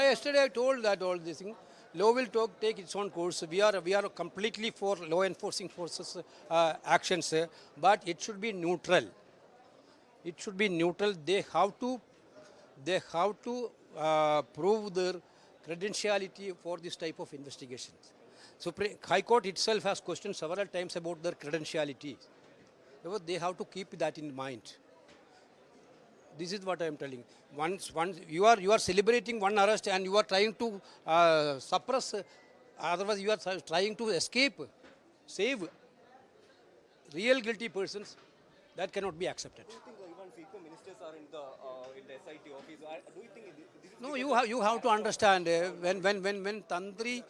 yesterday I told that all this thing. Law will take its own course. We are completely for law enforcing forces actions, but it should be neutral. It should be neutral. They have to prove their credentiality for this type of investigations. High Court itself has questioned several times about their credentiality. Therefore, they have to keep that in mind. This is what I am telling. Once you are celebrating one arrest and you are trying to suppress, otherwise you are trying to escape, save real guilty persons. That cannot be accepted. Do you think even senior ministers are in the SIT office? Do you think this is No, you have to understand when Tandri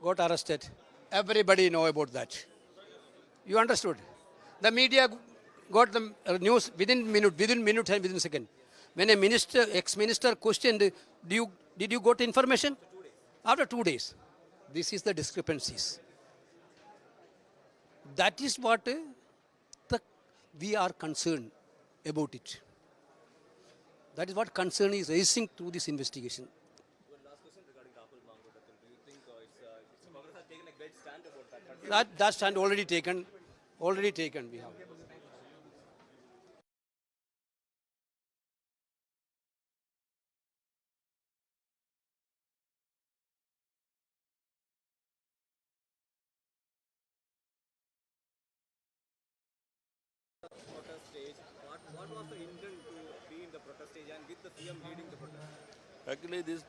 got arrested, everybody know about that. You understood? The media got the news within minute and within second. When a minister, ex-minister questioned, did you got information? After 2 days. This is the discrepancies. That is what we are concerned about it. That is what concern is raising to this investigation. one last question regarding Rahul Mangodatham? Do you think Congress has taken a great stand about that? That stand already taken. Already taken we have. Protest stage. What was the intent to be in the protest stage and with the CM leading the protest? Actually, this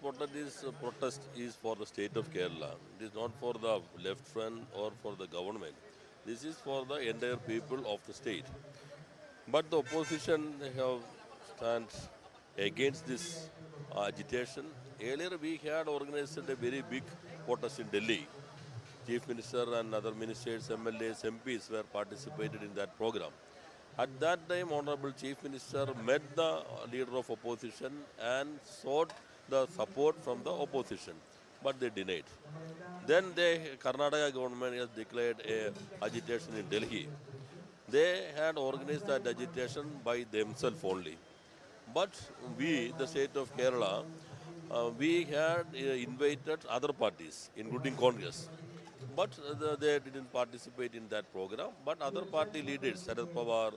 protest is for the state of Kerala. It is not for the left front or for the government. This is for the entire people of the state. But the opposition have stand against this agitation. Earlier, we had organized a very big protest in Delhi. Chief Minister and other ministers, MLAs, MPs were participated in that program. At that time, Honorable Chief Minister met the leader of opposition and sought the support from the opposition, but they denied. Then the Karnataka government has declared a agitation in Delhi. They had organized that agitation by themselves only. But we, the state of Kerala, we had invited other parties, including Congress. But they didn't participate in that program. But other party leaders, Sharad Pawar,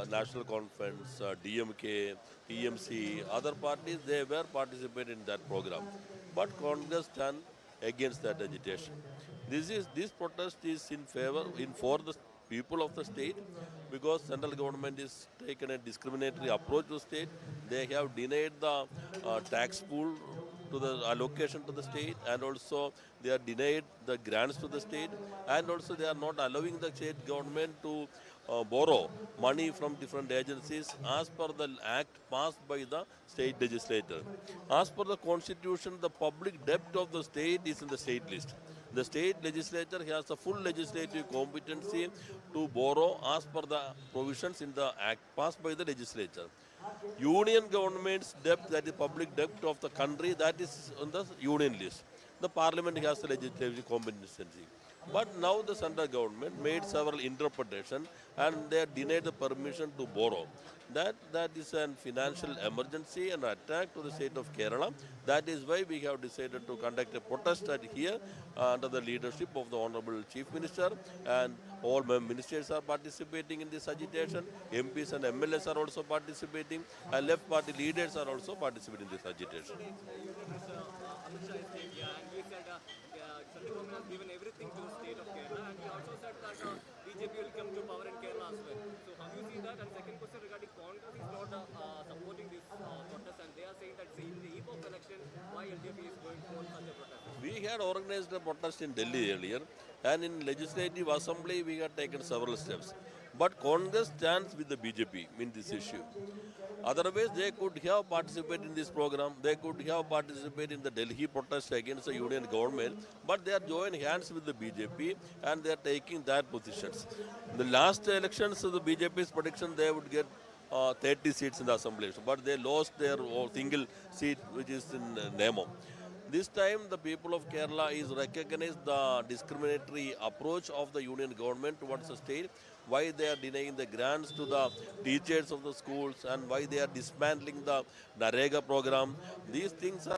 National Conference, DMK, TMC, other parties, they were participating in that program. But Congress stand against that agitation. This protest is in favor, in for the people of the state, because central government is taken a discriminatory approach to state. They have denied the tax pool to the allocation to the state, and also they are denied the grants to the state, and also they are not allowing the state government to borrow money from different agencies as per the act passed by the state legislature. As per the constitution, the public debt of the state is in the state list. The state legislature has a full legislative competency to borrow as per the provisions in the act passed by the legislature. Union government's debt, that is public debt of the country, that is on the union list. The parliament has the legislative competency. But now the central government made several interpretations and they denied the permission to borrow. That is a financial emergency and attack to the state of Kerala. That is why we have decided to conduct a protest at here under the leadership of the Honorable Chief Minister, and all ministers are participating in this agitation. MPs and MLAs are also participating, and left party leaders are also participating in this agitation. Amit Shah is staying here and he said central government has given everything to the state of Kerala, and he also said that BJP will come to power in Kerala as well. So how do you see that? And second question regarding Congress is not supporting this protest, and they are saying that in the eve of election, why LDP is going for such a protest? We had organized a protest in Delhi earlier, and in Legislative Assembly we had taken several steps. But Congress stands with the BJP in this issue. Otherwise, they could have participated in this program. They could have participated in the Delhi protest against the union government. But they are joining hands with the BJP and they are taking that positions. In the last elections, the BJP's prediction they would get 30 seats in the assembly, but they lost their single seat, which is in Nemo. This time, the people of Kerala is recognized the discriminatory approach of the union government towards the state. why they are denying the grants to the teachers of the schools, and why they are dismantling the Narega program. These things are